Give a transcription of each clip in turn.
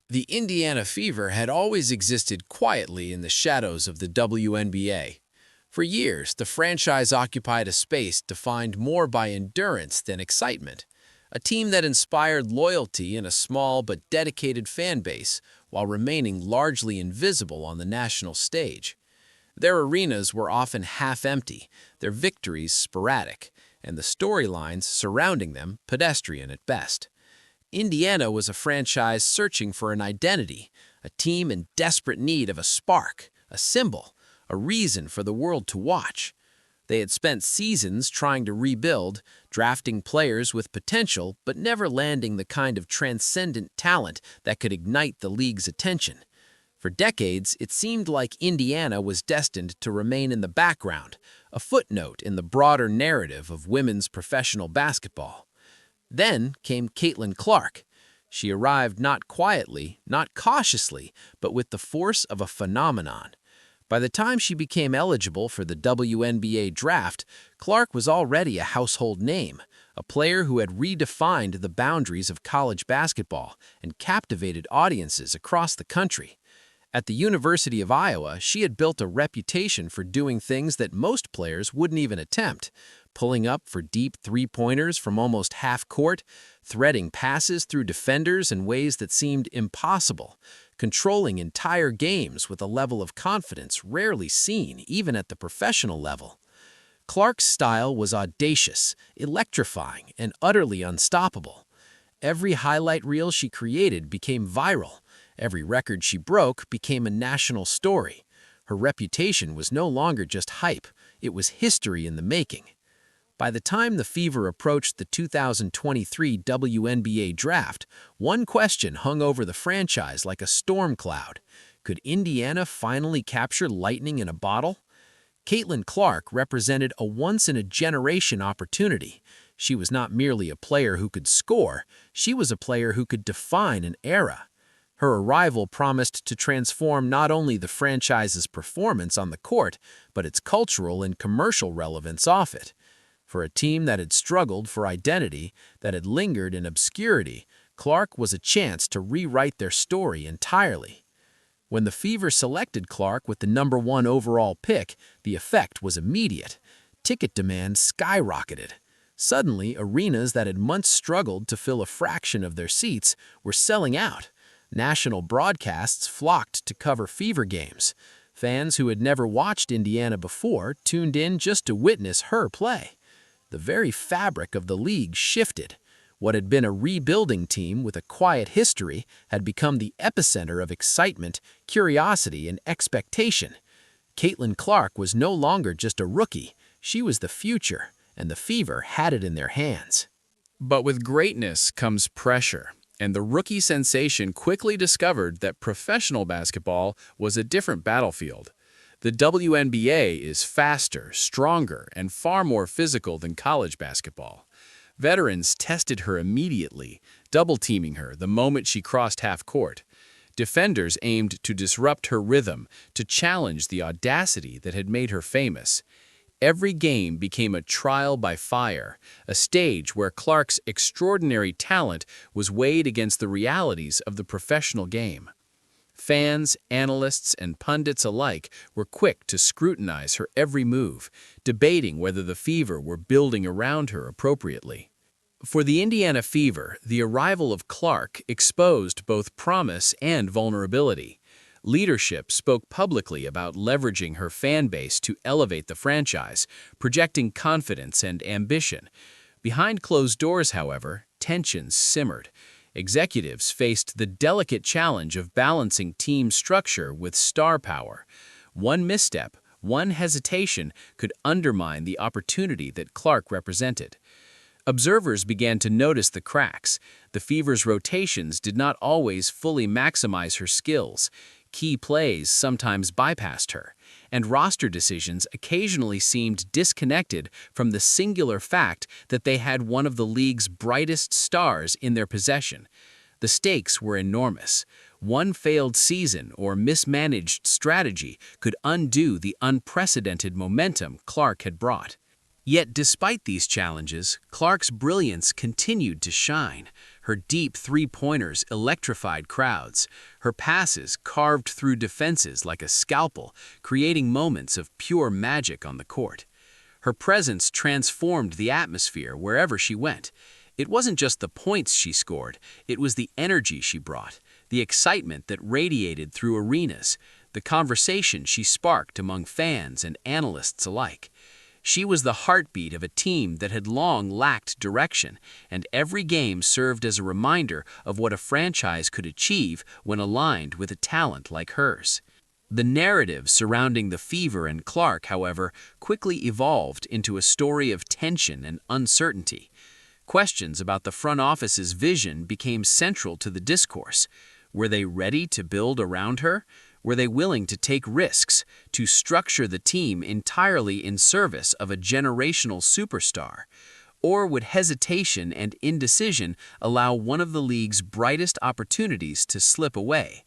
The Indiana Fever had always existed quietly in the shadows of the WNBA. For years, the franchise occupied a space defined more by endurance than excitement, a team that inspired loyalty in a small but dedicated fan base while remaining largely invisible on the national stage. Their arenas were often half-empty, their victories sporadic, and the storylines surrounding them pedestrian at best. Indiana was a franchise searching for an identity, a team in desperate need of a spark, a symbol, a reason for the world to watch. They had spent seasons trying to rebuild, drafting players with potential but never landing the kind of transcendent talent that could ignite the league's attention. For decades, it seemed like Indiana was destined to remain in the background, a footnote in the broader narrative of women's professional basketball. Then came Caitlyn Clark. She arrived not quietly, not cautiously, but with the force of a phenomenon. By the time she became eligible for the WNBA draft, Clark was already a household name, a player who had redefined the boundaries of college basketball and captivated audiences across the country. At the University of Iowa, she had built a reputation for doing things that most players wouldn't even attempt, pulling up for deep three-pointers from almost half-court, threading passes through defenders in ways that seemed impossible, controlling entire games with a level of confidence rarely seen even at the professional level. Clark's style was audacious, electrifying, and utterly unstoppable. Every highlight reel she created became viral. Every record she broke became a national story. Her reputation was no longer just hype, it was history in the making. By the time the Fever approached the 2023 WNBA draft, one question hung over the franchise like a storm cloud. Could Indiana finally capture lightning in a bottle? Caitlyn Clark represented a once-in-a-generation opportunity. She was not merely a player who could score, she was a player who could define an era. Her arrival promised to transform not only the franchise's performance on the court, but its cultural and commercial relevance off it. For a team that had struggled for identity, that had lingered in obscurity, Clark was a chance to rewrite their story entirely. When the Fever selected Clark with the #1 overall pick, the effect was immediate. Ticket demand skyrocketed. Suddenly, arenas that had months struggled to fill a fraction of their seats were selling out. National broadcasts flocked to cover Fever games. Fans who had never watched Indiana before tuned in just to witness her play. The very fabric of the league shifted. What had been a rebuilding team with a quiet history had become the epicenter of excitement, curiosity, and expectation. Caitlyn Clark was no longer just a rookie. She was the future, and the Fever had it in their hands. But with greatness comes pressure, and the rookie sensation quickly discovered that professional basketball was a different battlefield. The WNBA is faster, stronger, and far more physical than college basketball. Veterans tested her immediately, double-teaming her the moment she crossed half-court. Defenders aimed to disrupt her rhythm, to challenge the audacity that had made her famous. Every game became a trial by fire, a stage where Clark's extraordinary talent was weighed against the realities of the professional game. Fans, analysts, and pundits alike were quick to scrutinize her every move, debating whether the Fever were building around her appropriately. For the Indiana Fever, the arrival of Clark exposed both promise and vulnerability. Leadership spoke publicly about leveraging her fan base to elevate the franchise, projecting confidence and ambition. Behind closed doors, however, tensions simmered. Executives faced the delicate challenge of balancing team structure with star power. One misstep, one hesitation could undermine the opportunity that Clark represented. Observers began to notice the cracks. The Fever's rotations did not always fully maximize her skills. Key plays sometimes bypassed her, and roster decisions occasionally seemed disconnected from the singular fact that they had one of the league's brightest stars in their possession. The stakes were enormous. One failed season or mismanaged strategy could undo the unprecedented momentum Clark had brought. Yet despite these challenges, Clark's brilliance continued to shine. Her deep three-pointers electrified crowds. Her passes carved through defenses like a scalpel, creating moments of pure magic on the court. Her presence transformed the atmosphere wherever she went. It wasn't just the points she scored, it was the energy she brought, the excitement that radiated through arenas, the conversation she sparked among fans and analysts alike. She was the heartbeat of a team that had long lacked direction, and every game served as a reminder of what a franchise could achieve when aligned with a talent like hers. The narrative surrounding the Fever and Clark, however, quickly evolved into a story of tension and uncertainty. Questions about the front office's vision became central to the discourse. Were they ready to build around her? Were they willing to take risks, to structure the team entirely in service of a generational superstar? Or would hesitation and indecision allow one of the league's brightest opportunities to slip away?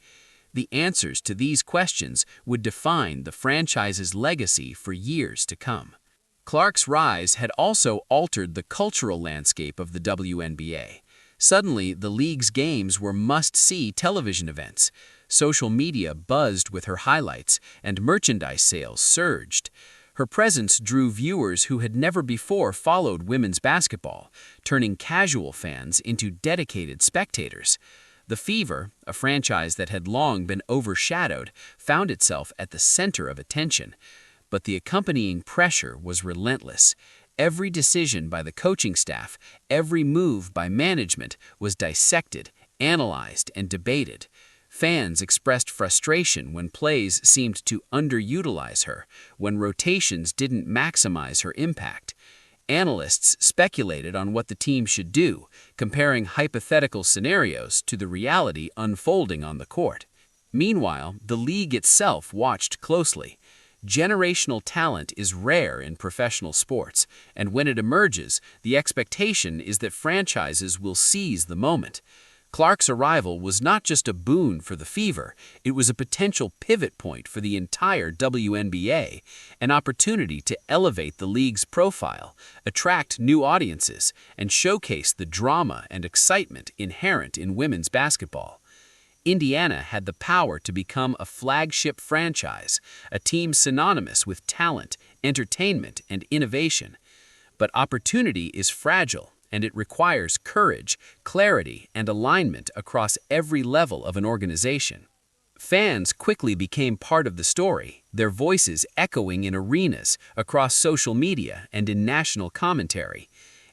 The answers to these questions would define the franchise's legacy for years to come. Clark's rise had also altered the cultural landscape of the WNBA. Suddenly, the league's games were must-see television events. Social media buzzed with her highlights, and merchandise sales surged. Her presence drew viewers who had never before followed women's basketball, turning casual fans into dedicated spectators. The Fever, a franchise that had long been overshadowed, found itself at the center of attention. But the accompanying pressure was relentless. Every decision by the coaching staff, every move by management was dissected, analyzed, and debated. Fans expressed frustration when plays seemed to underutilize her, when rotations didn't maximize her impact. Analysts speculated on what the team should do, comparing hypothetical scenarios to the reality unfolding on the court. Meanwhile, the league itself watched closely. Generational talent is rare in professional sports, and when it emerges, the expectation is that franchises will seize the moment. Clark's arrival was not just a boon for the Fever, it was a potential pivot point for the entire WNBA, an opportunity to elevate the league's profile, attract new audiences, and showcase the drama and excitement inherent in women's basketball. Indiana had the power to become a flagship franchise, a team synonymous with talent, entertainment, and innovation. But opportunity is fragile, and it requires courage, clarity, and alignment across every level of an organization. Fans quickly became part of the story, their voices echoing in arenas, across social media, and in national commentary.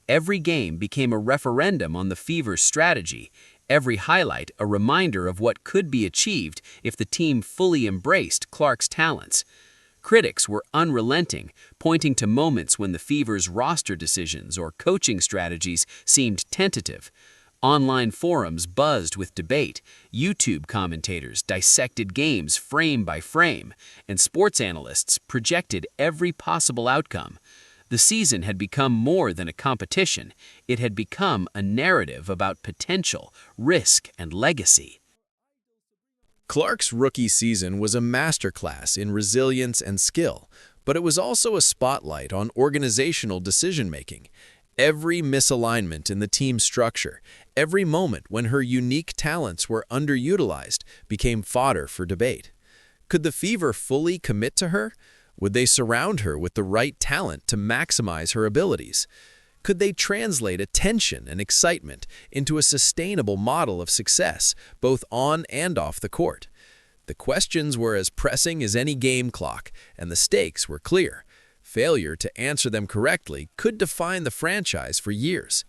Every game became a referendum on the Fever's strategy, every highlight a reminder of what could be achieved if the team fully embraced Clark's talents. Critics were unrelenting, pointing to moments when the Fever's roster decisions or coaching strategies seemed tentative. Online forums buzzed with debate, YouTube commentators dissected games frame by frame, and sports analysts projected every possible outcome. The season had become more than a competition. It had become a narrative about potential, risk, and legacy. Clark's rookie season was a masterclass in resilience and skill, but it was also a spotlight on organizational decision-making. Every misalignment in the team structure, every moment when her unique talents were underutilized, became fodder for debate. Could the Fever fully commit to her? Would they surround her with the right talent to maximize her abilities? Could they translate attention and excitement into a sustainable model of success, both on and off the court? The questions were as pressing as any game clock, and the stakes were clear. Failure to answer them correctly could define the franchise for years.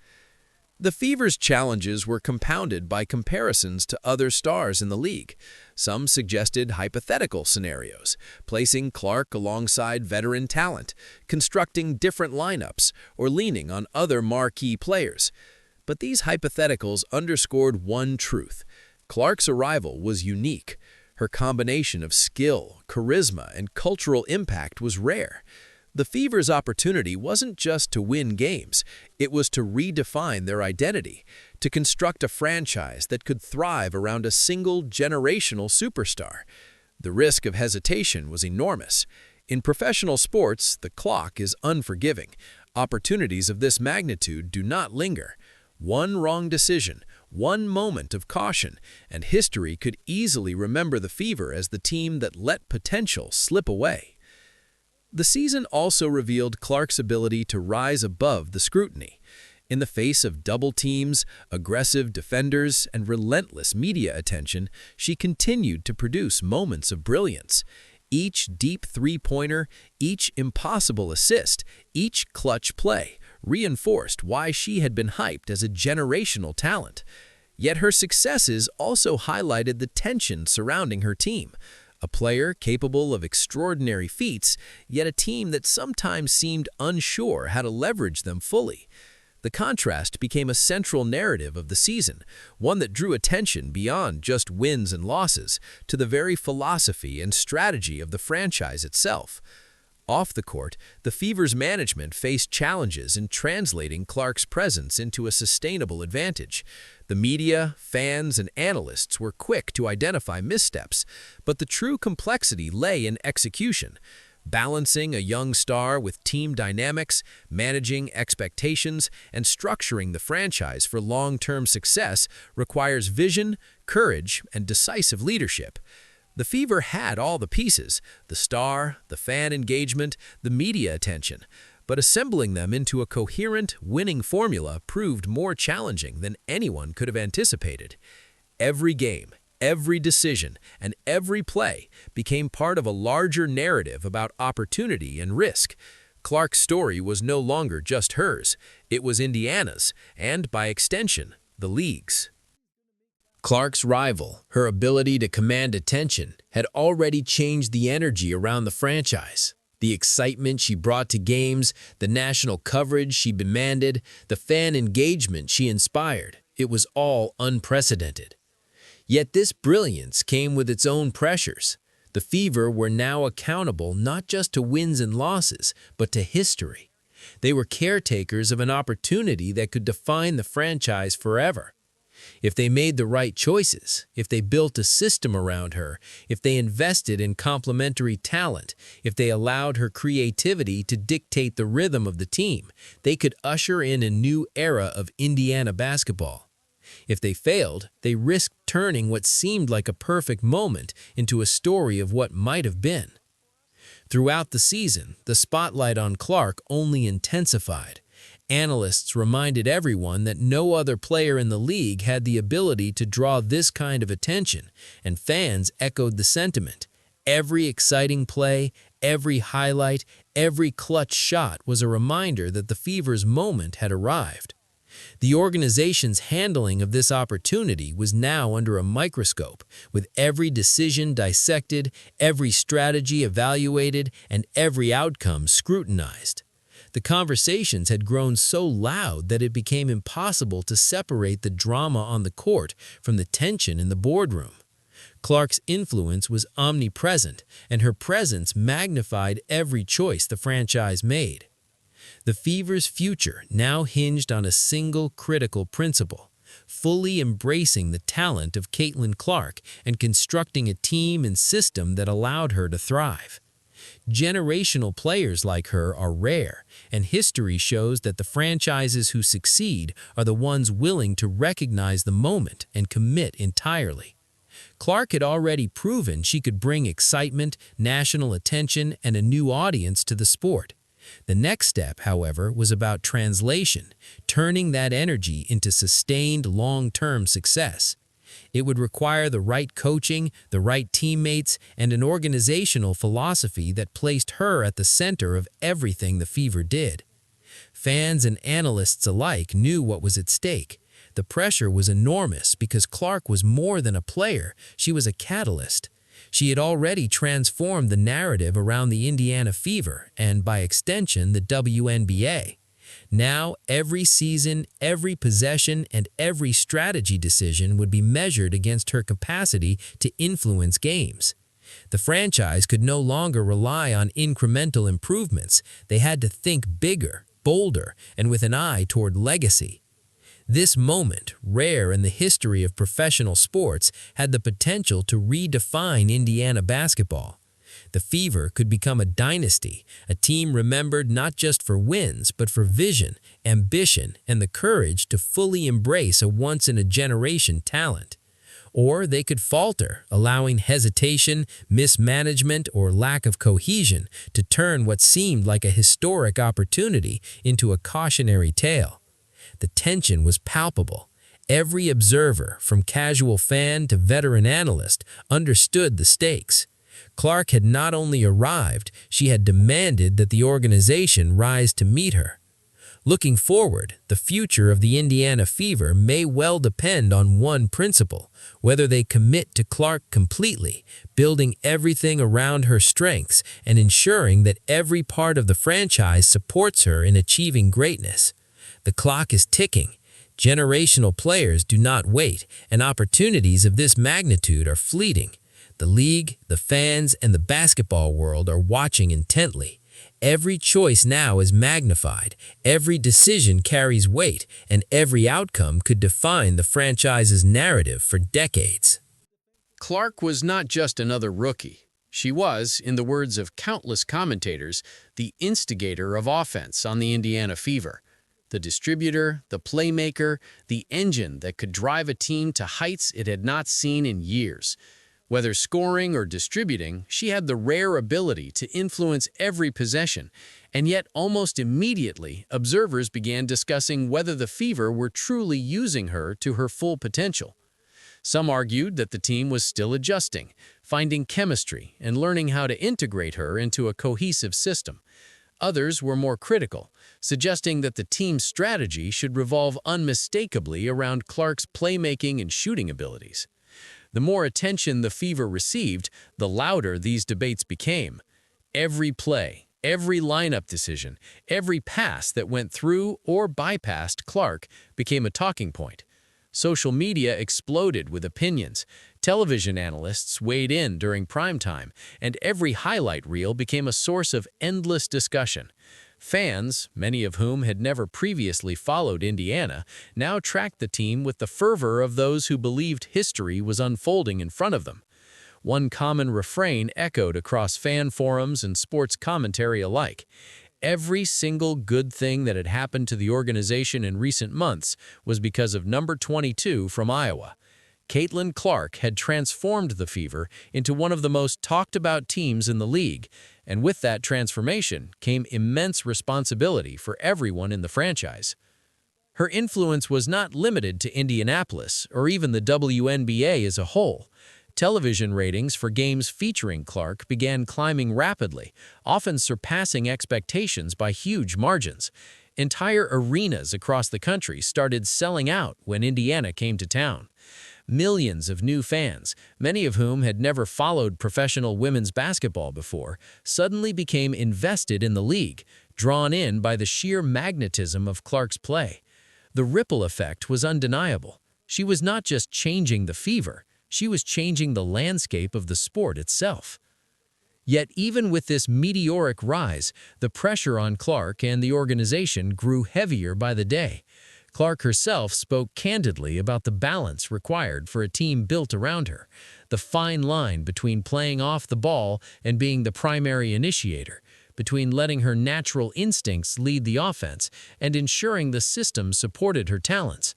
The Fever's challenges were compounded by comparisons to other stars in the league. Some suggested hypothetical scenarios, placing Clark alongside veteran talent, constructing different lineups, or leaning on other marquee players. But these hypotheticals underscored one truth. Clark's arrival was unique. Her combination of skill, charisma, and cultural impact was rare. The Fever's opportunity wasn't just to win games, it was to redefine their identity, to construct a franchise that could thrive around a single generational superstar. The risk of hesitation was enormous. In professional sports, the clock is unforgiving. Opportunities of this magnitude do not linger. One wrong decision, One moment of caution, and history could easily remember the Fever as the team that let potential slip away. The season also revealed Clark's ability to rise above the scrutiny. In the face of double teams, aggressive defenders, and relentless media attention, she continued to produce moments of brilliance. Each deep three-pointer, each impossible assist, each clutch play reinforced why she had been hyped as a generational talent. Yet her successes also highlighted the tension surrounding her team. A player capable of extraordinary feats, yet a team that sometimes seemed unsure how to leverage them fully. The contrast became a central narrative of the season, one that drew attention beyond just wins and losses to the very philosophy and strategy of the franchise itself. Off the court, the Fever's management faced challenges in translating Clark's presence into a sustainable advantage. The media, fans, and analysts were quick to identify missteps, but the true complexity lay in execution. Balancing a young star with team dynamics, managing expectations, and structuring the franchise for long-term success requires vision, courage, and decisive leadership. The Fever had all the pieces, the star, the fan engagement, the media attention, but assembling them into a coherent, winning formula proved more challenging than anyone could have anticipated. Every game, every decision, and every play became part of a larger narrative about opportunity and risk. Clark's story was no longer just hers, it was Indiana's, and by extension, the league's. Clark's rival, her ability to command attention, had already changed the energy around the franchise. The excitement she brought to games, the national coverage she demanded, the fan engagement she inspired, it was all unprecedented. Yet this brilliance came with its own pressures. The Fever were now accountable not just to wins and losses, but to history. They were caretakers of an opportunity that could define the franchise forever. If they made the right choices, if they built a system around her, if they invested in complementary talent, if they allowed her creativity to dictate the rhythm of the team, they could usher in a new era of Indiana basketball. If they failed, they risked turning what seemed like a perfect moment into a story of what might have been. Throughout the season, the spotlight on Clark only intensified. Analysts reminded everyone that no other player in the league had the ability to draw this kind of attention, and fans echoed the sentiment. Every exciting play, every highlight, every clutch shot was a reminder that the Fever's moment had arrived. The organization's handling of this opportunity was now under a microscope, with every decision dissected, every strategy evaluated, and every outcome scrutinized. The conversations had grown so loud that it became impossible to separate the drama on the court from the tension in the boardroom. Clark's influence was omnipresent, and her presence magnified every choice the franchise made. The Fever's future now hinged on a single critical principle: fully embracing the talent of Caitlyn Clark and constructing a team and system that allowed her to thrive. Generational players like her are rare, and history shows that the franchises who succeed are the ones willing to recognize the moment and commit entirely. Clark had already proven she could bring excitement, national attention, and a new audience to the sport. The next step, however, was about translation, turning that energy into sustained long-term success. It would require the right coaching, the right teammates, and an organizational philosophy that placed her at the center of everything the Fever did. Fans and analysts alike knew what was at stake. The pressure was enormous because Clark was more than a player, she was a catalyst. She had already transformed the narrative around the Indiana Fever and, by extension, the WNBA. Now, every season, every possession, and every strategy decision would be measured against her capacity to influence games. The franchise could no longer rely on incremental improvements. They had to think bigger, bolder, and with an eye toward legacy. This moment, rare in the history of professional sports, had the potential to redefine Indiana basketball. The Fever could become a dynasty, a team remembered not just for wins, but for vision, ambition, and the courage to fully embrace a once-in-a-generation talent. Or they could falter, allowing hesitation, mismanagement, or lack of cohesion to turn what seemed like a historic opportunity into a cautionary tale. The tension was palpable. Every observer, from casual fan to veteran analyst, understood the stakes. Clark had not only arrived, she had demanded that the organization rise to meet her. Looking forward, the future of the Indiana Fever may well depend on one principle: whether they commit to Clark completely, building everything around her strengths and ensuring that every part of the franchise supports her in achieving greatness. The clock is ticking. Generational players do not wait, and opportunities of this magnitude are fleeting. The league, the fans, and the basketball world are watching intently. Every choice now is magnified, every decision carries weight, and every outcome could define the franchise's narrative for decades. Clark was not just another rookie. She was, in the words of countless commentators, the instigator of offense on the Indiana Fever. The distributor, the playmaker, the engine that could drive a team to heights it had not seen in years. Whether scoring or distributing, she had the rare ability to influence every possession, and yet almost immediately, observers began discussing whether the Fever were truly using her to her full potential. Some argued that the team was still adjusting, finding chemistry, and learning how to integrate her into a cohesive system. Others were more critical, suggesting that the team's strategy should revolve unmistakably around Clark's playmaking and shooting abilities. The more attention the Fever received, the louder these debates became. Every play, every lineup decision, every pass that went through or bypassed Clark became a talking point. Social media exploded with opinions. Television analysts weighed in during prime time, and every highlight reel became a source of endless discussion. Fans, many of whom had never previously followed Indiana, now tracked the team with the fervor of those who believed history was unfolding in front of them. One common refrain echoed across fan forums and sports commentary alike. Every single good thing that had happened to the organization in recent months was because of number 22 from Iowa. Caitlyn Clark had transformed the Fever into one of the most talked-about teams in the league, and with that transformation came immense responsibility for everyone in the franchise. Her influence was not limited to Indianapolis or even the WNBA as a whole. Television ratings for games featuring Clark began climbing rapidly, often surpassing expectations by huge margins. Entire arenas across the country started selling out when Indiana came to town. Millions of new fans, many of whom had never followed professional women's basketball before, suddenly became invested in the league, drawn in by the sheer magnetism of Clark's play. The ripple effect was undeniable. She was not just changing the Fever, she was changing the landscape of the sport itself. Yet even with this meteoric rise, the pressure on Clark and the organization grew heavier by the day. Clark herself spoke candidly about the balance required for a team built around her, the fine line between playing off the ball and being the primary initiator, between letting her natural instincts lead the offense and ensuring the system supported her talents.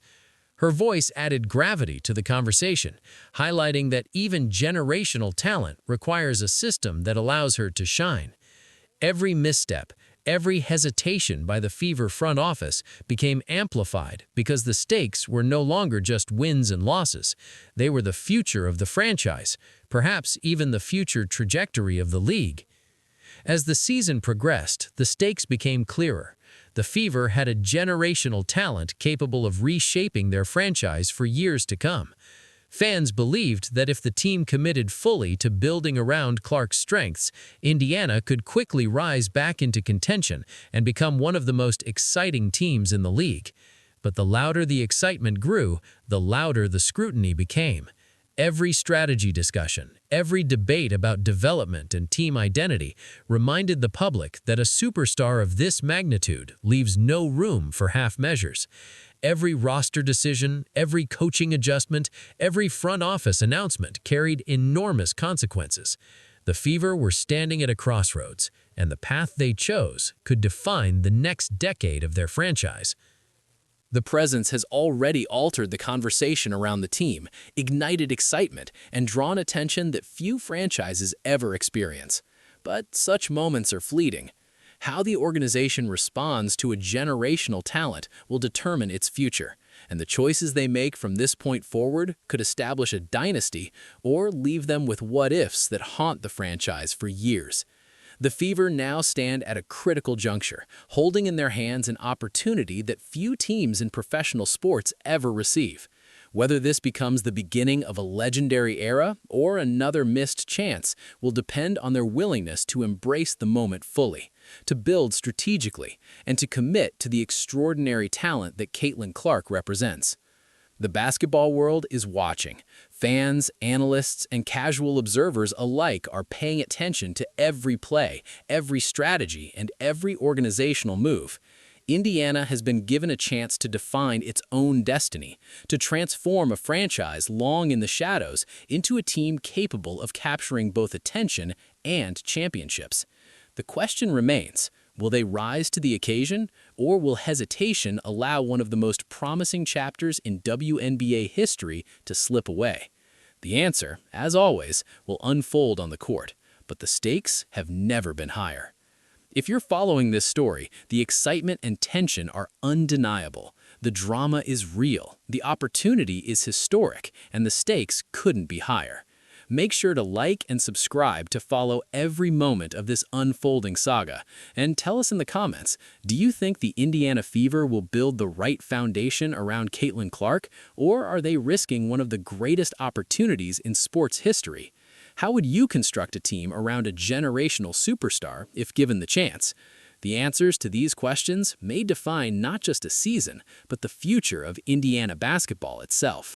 Her voice added gravity to the conversation, highlighting that even generational talent requires a system that allows her to shine. Every misstep, every hesitation by the Fever front office became amplified because the stakes were no longer just wins and losses. They were the future of the franchise, perhaps even the future trajectory of the league. As the season progressed, the stakes became clearer. The Fever had a generational talent capable of reshaping their franchise for years to come. Fans believed that if the team committed fully to building around Clark's strengths, Indiana could quickly rise back into contention and become one of the most exciting teams in the league. But the louder the excitement grew, the louder the scrutiny became. Every strategy discussion, every debate about development and team identity reminded the public that a superstar of this magnitude leaves no room for half measures. Every roster decision, every coaching adjustment, every front office announcement carried enormous consequences. The Fever were standing at a crossroads, and the path they chose could define the next decade of their franchise. The presence has already altered the conversation around the team, ignited excitement, and drawn attention that few franchises ever experience. But such moments are fleeting. How the organization responds to a generational talent will determine its future, and the choices they make from this point forward could establish a dynasty or leave them with what-ifs that haunt the franchise for years. The Fever now stand at a critical juncture, holding in their hands an opportunity that few teams in professional sports ever receive. Whether this becomes the beginning of a legendary era or another missed chance will depend on their willingness to embrace the moment fully, to build strategically, and to commit to the extraordinary talent that Caitlyn Clark represents. The basketball world is watching. Fans, analysts, and casual observers alike are paying attention to every play, every strategy, and every organizational move. Indiana has been given a chance to define its own destiny, to transform a franchise long in the shadows into a team capable of capturing both attention and championships. The question remains, will they rise to the occasion, or will hesitation allow one of the most promising chapters in WNBA history to slip away? The answer, as always, will unfold on the court, but the stakes have never been higher. If you're following this story, the excitement and tension are undeniable. The drama is real, the opportunity is historic, and the stakes couldn't be higher. Make sure to like and subscribe to follow every moment of this unfolding saga. And tell us in the comments, do you think the Indiana Fever will build the right foundation around Caitlyn Clark, or are they risking one of the greatest opportunities in sports history? How would you construct a team around a generational superstar if given the chance? The answers to these questions may define not just a season, but the future of Indiana basketball itself.